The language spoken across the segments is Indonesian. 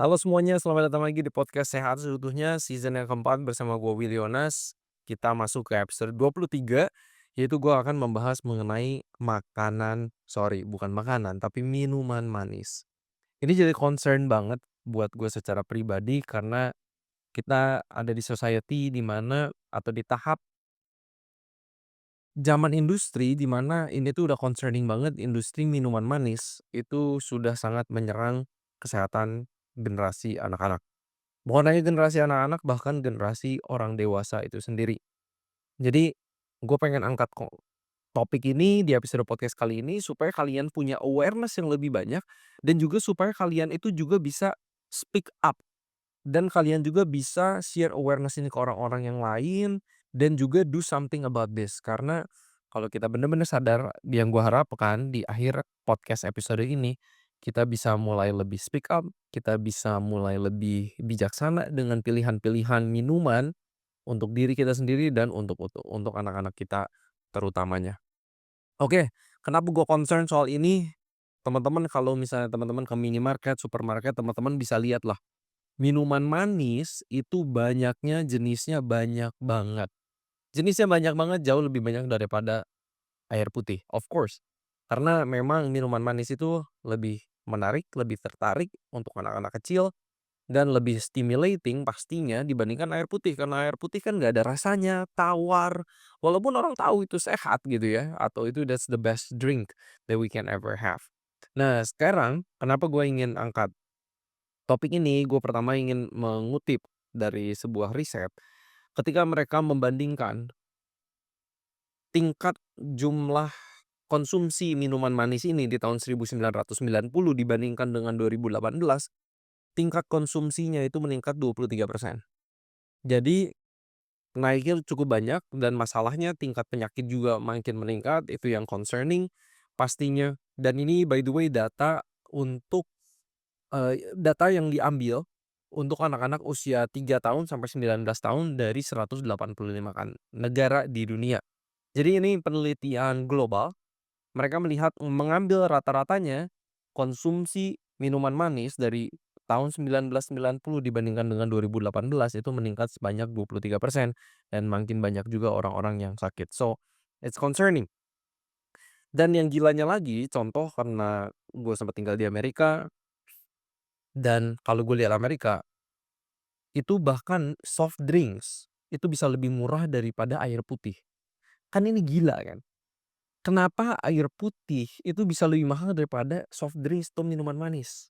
Halo semuanya, selamat datang lagi di podcast Sehat Seutuhnya season yang keempat bersama gue Willy Yonas. Kita masuk ke episode 23, yaitu gue akan membahas mengenai bukan makanan, tapi minuman manis. Ini jadi concern banget buat gue secara pribadi karena kita ada di society di mana atau di tahap zaman industri di mana ini tuh udah concerning banget industri minuman manis itu sudah sangat menyerang kesehatan generasi anak-anak. Bukan hanya generasi anak-anak, bahkan generasi orang dewasa itu sendiri. Jadi, gue pengen angkat topik ini di episode podcast kali ini supaya kalian punya awareness yang lebih banyak dan juga supaya kalian itu juga bisa speak up dan kalian juga bisa share awareness ini ke orang-orang yang lain dan juga do something about this. Karena kalau kita benar-benar sadar yang gue harapkan di akhir podcast episode ini, kita bisa mulai lebih speak up, kita bisa mulai lebih bijaksana dengan pilihan-pilihan minuman untuk diri kita sendiri dan untuk anak-anak kita terutamanya. Oke, kenapa gue concern soal ini? Teman-teman kalau misalnya teman-teman ke minimarket, supermarket, teman-teman bisa lihat lah. Minuman manis itu banyaknya jenisnya banyak banget. Jenisnya banyak banget, jauh lebih banyak daripada air putih, of course. Karena memang minuman manis itu lebih menarik, lebih tertarik untuk anak-anak kecil, dan lebih stimulating pastinya dibandingkan air putih. Karena air putih kan nggak ada rasanya, tawar. Walaupun orang tahu itu sehat gitu ya, atau itu that's the best drink that we can ever have. Nah sekarang kenapa gue ingin angkat topik ini, gue pertama ingin mengutip dari sebuah riset, ketika mereka membandingkan tingkat jumlah konsumsi minuman manis ini di tahun 1990 dibandingkan dengan 2018, tingkat konsumsinya itu meningkat 23%. Jadi naiknya cukup banyak dan masalahnya tingkat penyakit juga makin meningkat, itu yang concerning pastinya. Dan ini by the way data yang diambil untuk anak-anak usia 3 tahun sampai 19 tahun dari 185 negara di dunia. Jadi ini penelitian global, mereka melihat mengambil rata-ratanya konsumsi minuman manis dari tahun 1990 dibandingkan dengan 2018 itu meningkat sebanyak 23% dan makin banyak juga orang-orang yang sakit. So, it's concerning. Dan yang gilanya lagi, contoh karena gue sempat tinggal di Amerika dan kalau gue lihat Amerika itu bahkan soft drinks, itu bisa lebih murah daripada air putih. Kan ini gila kan? Kenapa air putih itu bisa lebih mahal daripada soft drinks atau minuman manis?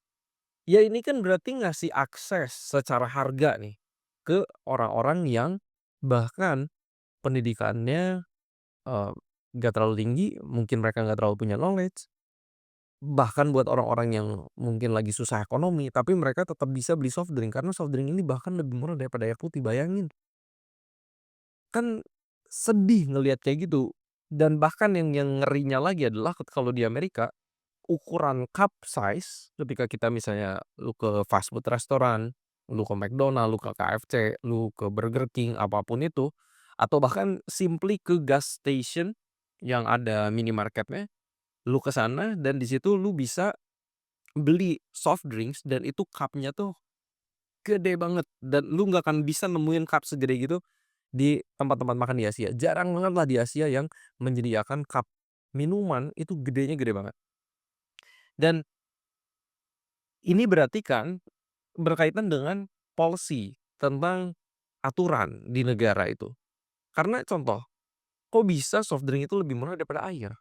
Ya ini kan berarti ngasih akses secara harga nih, ke orang-orang yang bahkan pendidikannya, eee, nggak terlalu tinggi, mungkin mereka nggak terlalu punya knowledge, bahkan buat orang-orang yang mungkin lagi susah ekonomi, tapi mereka tetap bisa beli soft drink, karena soft drink ini bahkan lebih murah daripada air putih, bayangin. Kan sedih ngelihat kayak gitu. Dan bahkan yang ngerinya lagi adalah kalau di Amerika, ukuran cup size ketika kita misalnya lu ke fast food restoran, lu ke McDonald, lu ke KFC, lu ke Burger King, apapun itu, atau bahkan simply ke gas station yang ada minimarketnya, lu ke sana dan di situ lu bisa beli soft drinks dan itu cup-nya tuh gede banget dan lu nggak akan bisa nemuin cup segede gitu di tempat-tempat makan di Asia. Jarang banget lah di Asia yang menyediakan cup minuman itu gedenya gede banget. Dan ini berarti kan berkaitan dengan policy tentang aturan di negara itu. Karena contoh, kok bisa soft drink itu lebih murah daripada air?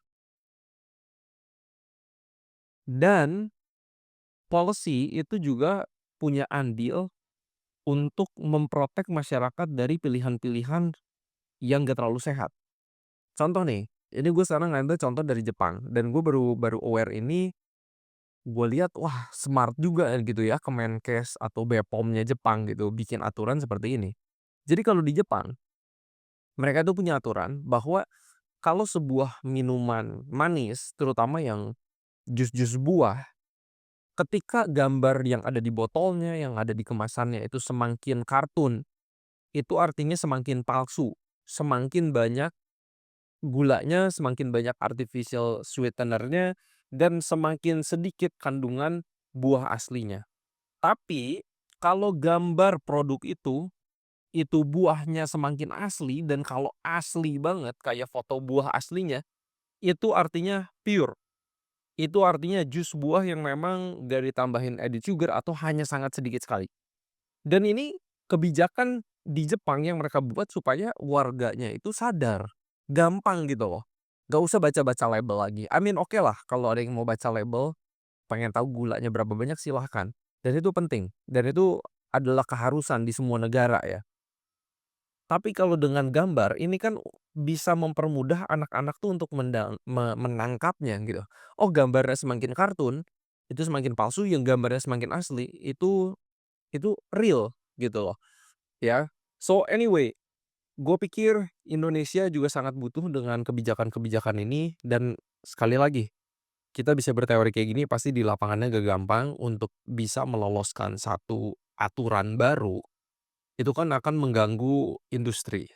Dan policy itu juga punya andil untuk memprotek masyarakat dari pilihan-pilihan yang gak terlalu sehat. Contoh nih, ini gue sekarang ngambil contoh dari Jepang dan gue baru baru aware ini, gue lihat wah smart juga gitu ya Kemenkes atau BPOM-nya Jepang gitu bikin aturan seperti ini. Jadi kalau di Jepang, mereka tuh punya aturan bahwa kalau sebuah minuman manis, terutama yang jus-jus buah, ketika gambar yang ada di botolnya, yang ada di kemasannya itu semakin kartun, itu artinya semakin palsu, semakin banyak gulanya, semakin banyak artificial sweetener-nya, dan semakin sedikit kandungan buah aslinya. Tapi kalau gambar produk itu buahnya semakin asli dan kalau asli banget kayak foto buah aslinya, itu artinya pure. Itu artinya jus buah yang memang gak ditambahin added sugar atau hanya sangat sedikit sekali. Dan ini kebijakan di Jepang yang mereka buat supaya warganya itu sadar. Gampang gitu loh. Gak usah baca-baca label lagi. I mean oke lah kalau ada yang mau baca label, pengen tahu gulanya berapa banyak silahkan. Dan itu penting. Dan itu adalah keharusan di semua negara ya. Tapi kalau dengan gambar, ini kan bisa mempermudah anak-anak tuh untuk menangkapnya gitu. Oh gambarnya semakin kartun, itu semakin palsu, yang gambarnya semakin asli, itu real gitu loh, ya. So anyway, gue pikir Indonesia juga sangat butuh dengan kebijakan-kebijakan ini dan sekali lagi, kita bisa berteori kayak gini pasti di lapangannya gak gampang untuk bisa meloloskan satu aturan baru, itu kan akan mengganggu industri.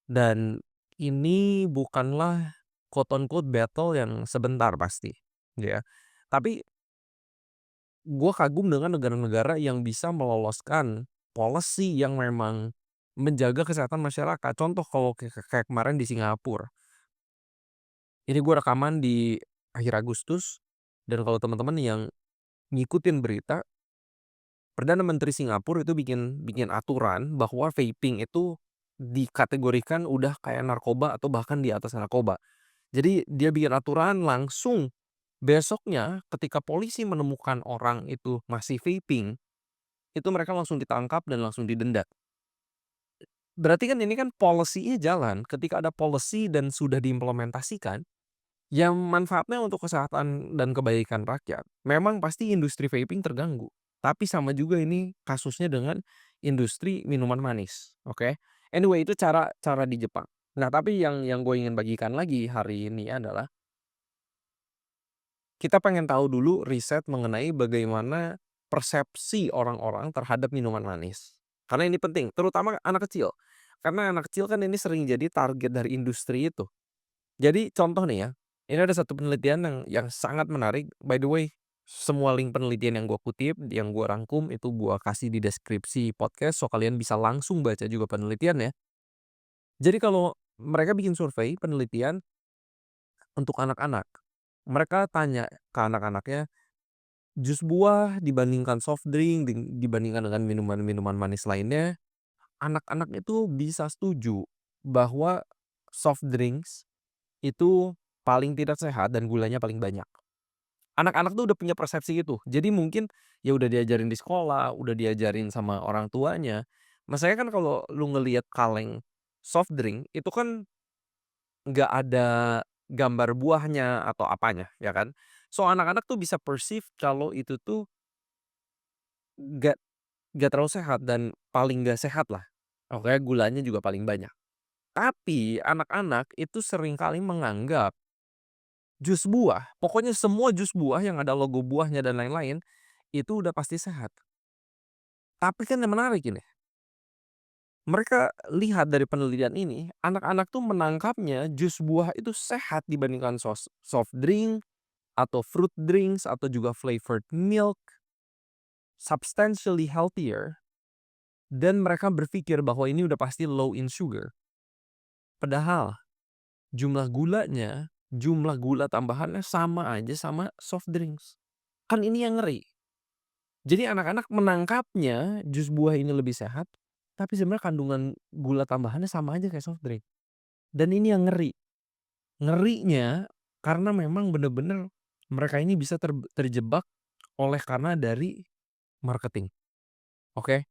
Dan ini bukanlah quote on quote battle yang sebentar pasti, ya. Tapi gue kagum dengan negara-negara yang bisa meloloskan policy yang memang menjaga kesehatan masyarakat. Contoh kalau kayak kemarin di Singapura. Ini gue rekaman di akhir Agustus dan kalau teman-teman yang ngikutin berita, Perdana Menteri Singapura itu bikin bikin aturan bahwa vaping itu dikategorikan udah kayak narkoba atau bahkan di atas narkoba. Jadi dia bikin aturan langsung besoknya ketika polisi menemukan orang itu masih vaping, itu mereka langsung ditangkap dan langsung didenda. Berarti kan ini kan policy-nya jalan, ketika ada policy dan sudah diimplementasikan, yang manfaatnya untuk kesehatan dan kebaikan rakyat, memang pasti industri vaping terganggu. Tapi sama juga ini kasusnya dengan industri minuman manis, oke. Anyway itu cara cara di Jepang. Nah tapi yang gue ingin bagikan lagi hari ini adalah kita pengen tahu dulu riset mengenai bagaimana persepsi orang-orang terhadap minuman manis. Karena ini penting, terutama anak kecil. Karena anak kecil kan ini sering jadi target dari industri itu. Jadi contoh nih ya, ini ada satu penelitian yang sangat menarik. By the way, semua link penelitian yang gue kutip, yang gue rangkum itu gue kasih di deskripsi podcast, so kalian bisa langsung baca juga penelitiannya. Jadi kalau mereka bikin survei penelitian untuk anak-anak, mereka tanya ke anak-anaknya, jus buah dibandingkan soft drink, dibandingkan dengan minuman-minuman manis lainnya, anak-anak itu bisa setuju bahwa soft drinks itu paling tidak sehat dan gulanya paling banyak. Anak-anak tuh udah punya persepsi itu. Jadi mungkin ya udah diajarin di sekolah, udah diajarin sama orang tuanya. Masalahnya kan kalau lu ngelihat kaleng soft drink itu kan nggak ada gambar buahnya atau apanya, ya kan. So anak-anak tuh bisa perceive kalau itu tuh nggak nggak terlalu sehat dan paling nggak sehat lah. Oke, gulanya juga paling banyak. Tapi anak-anak itu seringkali menganggap jus buah, pokoknya semua jus buah yang ada logo buahnya dan lain-lain, itu udah pasti sehat. Tapi kan yang menarik ini, mereka lihat dari penelitian ini, anak-anak tuh menangkapnya jus buah itu sehat dibandingkan soft drink, atau fruit drinks, atau juga flavored milk, substantially healthier, dan mereka berpikir bahwa ini udah pasti low in sugar. Padahal jumlah gulanya, jumlah gula tambahannya sama aja sama soft drinks. Kan ini yang ngeri. Jadi anak-anak menangkapnya jus buah ini lebih sehat, tapi sebenarnya kandungan gula tambahannya sama aja kayak soft drink. Dan ini yang ngeri. Ngerinya karena memang bener-bener mereka ini bisa terjebak oleh karena dari marketing. Oke.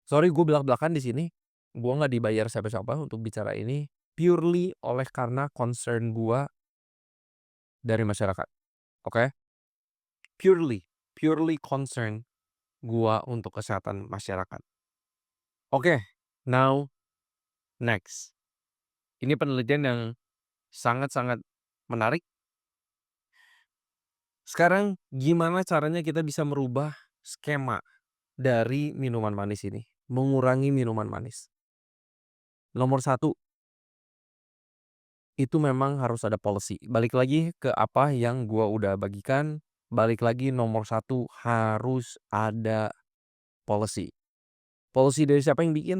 Sorry gue belak-belakan di sini. Gue nggak dibayar siapa-siapa untuk bicara ini. Purely oleh karena concern gue dari masyarakat. Oke. Purely concern gue untuk kesehatan masyarakat. Oke. Now next. Ini penelitian yang sangat-sangat menarik. Sekarang gimana caranya kita bisa merubah skema dari minuman manis ini? Mengurangi minuman manis. Nomor satu, itu memang harus ada policy. Balik lagi ke apa yang gua udah bagikan. balik lagi nomor satu harus ada policy. Policy dari siapa yang bikin?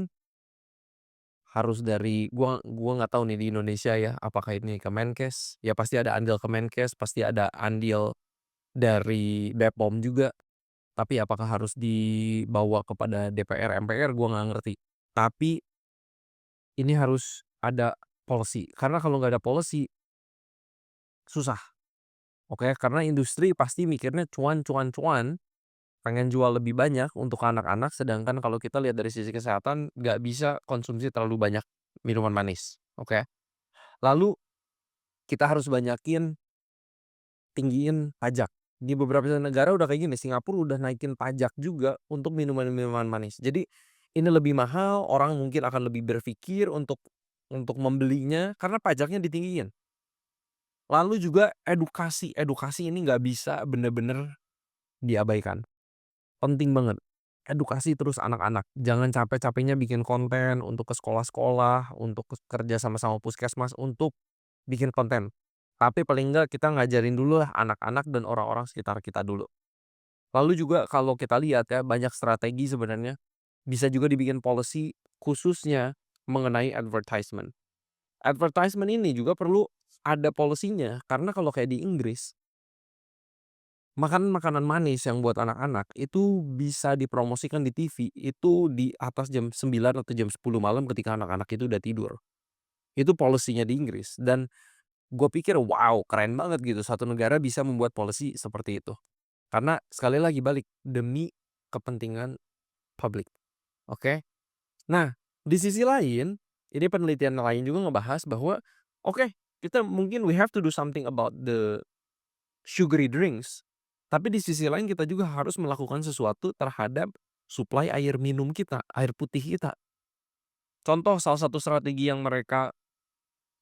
Harus dari gua nggak tahu nih di Indonesia ya, apakah ini Kemenkes, ya pasti ada andil Kemenkes, pasti ada andil dari Bepom juga, tapi apakah harus dibawa kepada DPR, MPR, gua nggak ngerti. Tapi ini harus ada policy, karena kalau nggak ada policy, susah, oke? Karena industri pasti mikirnya cuan cuan cuan, pengen jual lebih banyak untuk anak-anak, sedangkan kalau kita lihat dari sisi kesehatan, nggak bisa konsumsi terlalu banyak minuman manis, oke? Lalu kita harus tinggiin pajak. Di beberapa negara udah kayak gini, Singapura udah naikin pajak juga untuk minuman-minuman manis. Jadi ini lebih mahal, orang mungkin akan lebih berpikir untuk membelinya karena pajaknya ditinggiin. Lalu juga edukasi, edukasi ini nggak bisa bener-bener diabaikan. Penting banget. Edukasi terus anak-anak. Jangan capek-capeknya bikin konten untuk ke sekolah-sekolah, untuk kerja sama-sama puskesmas untuk bikin konten. Tapi paling enggak kita ngajarin dulu lah anak-anak dan orang-orang sekitar kita dulu. Lalu juga kalau kita lihat ya banyak strategi sebenarnya, bisa juga dibikin policy khususnya mengenai advertisement. Advertisement ini juga perlu ada policy-nya, karena kalau kayak di Inggris, makanan-makanan manis yang buat anak-anak itu bisa dipromosikan di TV itu di atas jam 9 atau jam 10 malam ketika anak-anak itu udah tidur. Itu policy-nya di Inggris dan gue pikir, wow keren banget gitu satu negara bisa membuat policy seperti itu. Karena sekali lagi balik, demi kepentingan publik, oke? Nah, di sisi lain, ini penelitian lain juga ngebahas bahwa, oke, kita mungkin we have to do something about the sugary drinks, tapi di sisi lain kita juga harus melakukan sesuatu terhadap suplai air minum kita, air putih kita. Contoh salah satu strategi yang mereka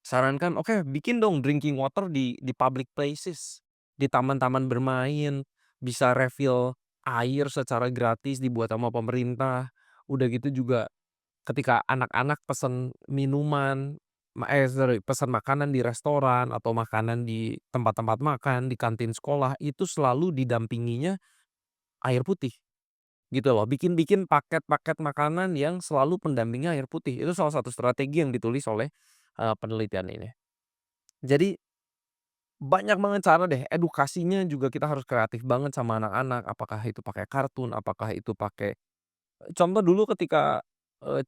sarankan, oke bikin dong drinking water di public places, di taman-taman bermain, bisa refill air secara gratis dibuat sama pemerintah. Udah gitu juga ketika anak-anak pesen minuman, sorry, pesan makanan di restoran atau makanan di tempat-tempat makan, di kantin sekolah, itu selalu didampinginya air putih, gitu loh. Bikin-bikin paket-paket makanan yang selalu pendampingnya air putih. Itu salah satu strategi yang ditulis oleh, penelitian ini. Jadi banyak banget cara deh, edukasinya juga kita harus kreatif banget sama anak-anak, apakah itu pakai kartun, apakah itu pakai contoh dulu ketika,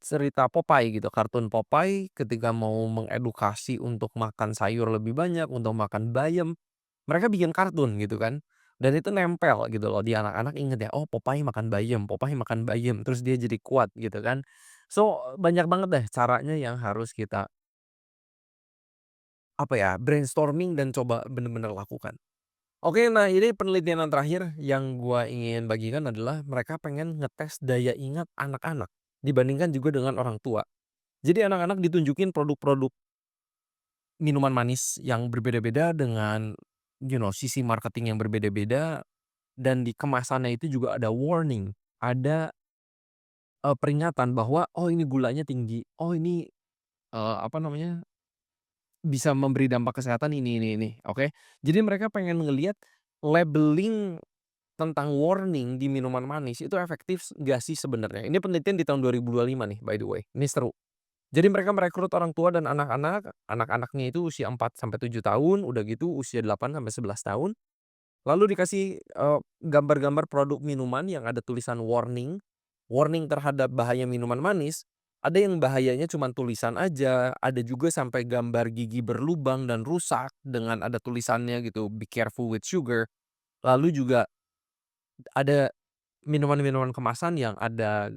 cerita Popeye gitu, kartun Popeye ketika mau mengedukasi untuk makan sayur lebih banyak, untuk makan bayam, mereka bikin kartun gitu kan, dan itu nempel gitu loh di anak-anak inget ya, "Oh Popeye makan bayam, Popeye makan bayam," terus dia jadi kuat gitu kan. So, banyak banget deh caranya yang harus kita, apa ya, brainstorming dan coba bener-bener lakukan. Oke, nah ini penelitian yang terakhir yang gua ingin bagikan adalah mereka pengen ngetes daya ingat anak-anak, dibandingkan juga dengan orang tua. Jadi anak-anak ditunjukin produk-produk minuman manis yang berbeda-beda dengan, sisi marketing yang berbeda-beda, dan di kemasannya itu juga ada warning, ada, peringatan bahwa, "Oh ini gulanya tinggi, oh ini, apa namanya, bisa memberi dampak kesehatan ini," oke. Jadi mereka pengen ngelihat labeling tentang warning di minuman manis itu efektif nggak sih sebenarnya? Ini penelitian di tahun 2025 nih by the way, ini seru. Jadi mereka merekrut orang tua dan anak-anak, anak-anaknya itu usia 4 sampai 7 tahun, udah gitu usia 8 sampai 11 tahun, lalu dikasih, gambar-gambar produk minuman yang ada tulisan warning, warning terhadap bahaya minuman manis, ada yang bahayanya cuman tulisan aja, ada juga sampai gambar gigi berlubang dan rusak dengan ada tulisannya gitu, "Be careful with sugar." Lalu juga ada minuman-minuman kemasan yang ada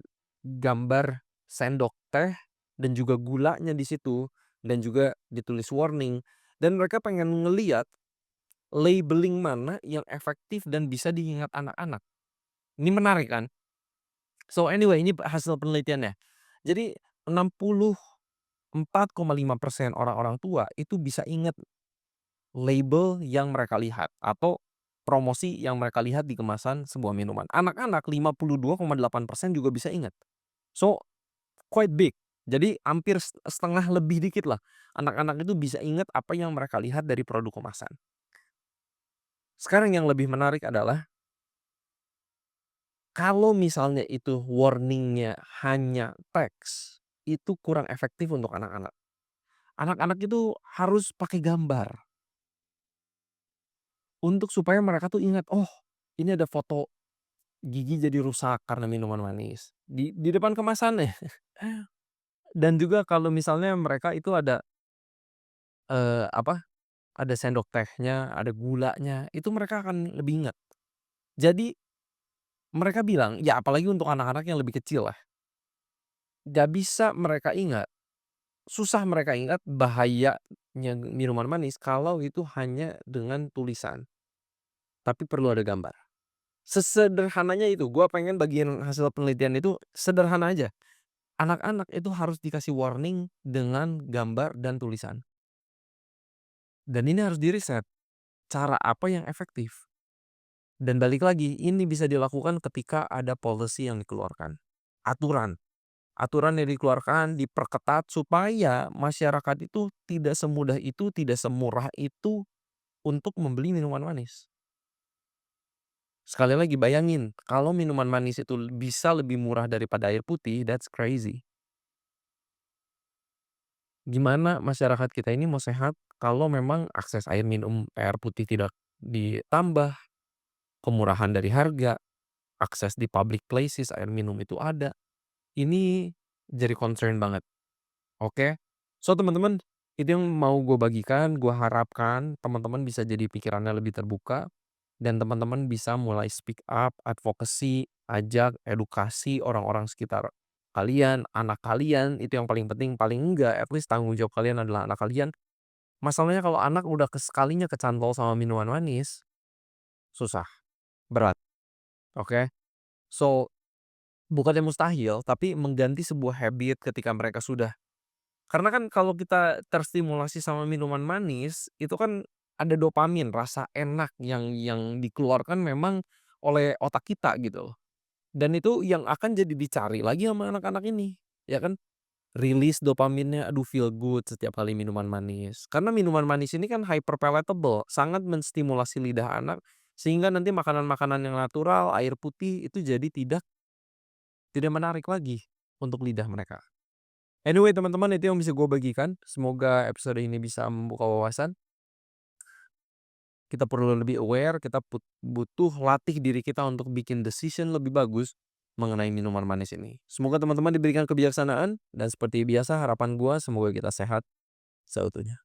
gambar sendok teh dan juga gulanya di situ dan juga ditulis warning dan mereka pengen ngelihat labeling mana yang efektif dan bisa diingat anak-anak. Ini menarik kan? So anyway ini hasil penelitiannya. Jadi 64,5% orang-orang tua itu bisa ingat label yang mereka lihat atau promosi yang mereka lihat di kemasan sebuah minuman. Anak-anak 52,8% juga bisa ingat. So, quite big. Jadi hampir setengah lebih dikit lah, anak-anak itu bisa ingat apa yang mereka lihat dari produk kemasan. Sekarang yang lebih menarik adalah, kalau misalnya itu warning-nya hanya teks, itu kurang efektif untuk anak-anak. Anak-anak itu harus pakai gambar, untuk supaya mereka tuh ingat, "Oh, ini ada foto gigi jadi rusak karena minuman manis." Di depan kemasannya. Dan juga kalau misalnya mereka itu ada, apa, ada sendok tehnya, ada gulanya, itu mereka akan lebih ingat. Jadi mereka bilang, ya apalagi untuk anak-anak yang lebih kecil lah, nggak bisa mereka ingat, susah mereka ingat bahayanya minuman manis kalau itu hanya dengan tulisan, tapi perlu ada gambar. Sesederhananya itu, gua pengen bagian hasil penelitian itu sederhana aja. Anak-anak itu harus dikasih warning dengan gambar dan tulisan. Dan ini harus diriset, cara apa yang efektif. Dan balik lagi, ini bisa dilakukan ketika ada policy yang dikeluarkan. Aturan. Aturan yang dikeluarkan diperketat supaya masyarakat itu tidak semudah itu, tidak semurah itu untuk membeli minuman manis. Sekali lagi bayangin, kalau minuman manis itu bisa lebih murah daripada air putih, that's crazy. Gimana masyarakat kita ini mau sehat kalau memang akses air minum air putih tidak ditambah, kemurahan dari harga, akses di public places air minum itu ada. Ini jadi concern banget, oke? So teman-teman, itu yang mau gue bagikan, gue harapkan teman-teman bisa jadi pikirannya lebih terbuka dan teman-teman bisa mulai speak up, advocacy, ajak, edukasi orang-orang sekitar kalian, anak kalian, itu yang paling penting, paling enggak at least tanggung jawab kalian adalah anak kalian. Masalahnya kalau anak udah sekalinya kecantol sama minuman manis, susah, berat, oke? So, bukannya mustahil, tapi mengganti sebuah habit ketika mereka sudah, karena kan kalau kita terstimulasi sama minuman manis, itu kan ada dopamin, rasa enak yang dikeluarkan memang oleh otak kita gitu loh. Dan itu yang akan jadi dicari lagi sama anak-anak ini, ya kan? Rilis dopaminnya, aduh feel good setiap kali minuman manis. Karena minuman manis ini kan hyper palatable, sangat menstimulasi lidah anak, sehingga nanti makanan-makanan yang natural, air putih itu jadi tidak menarik lagi untuk lidah mereka. Anyway teman-teman, itu yang bisa gue bagikan. Semoga episode ini bisa membuka wawasan. Kita perlu lebih aware, kita butuh latih diri kita untuk bikin decision lebih bagus mengenai minuman manis ini. Semoga teman-teman diberikan kebijaksanaan dan seperti biasa harapan gue semoga kita sehat seutuhnya.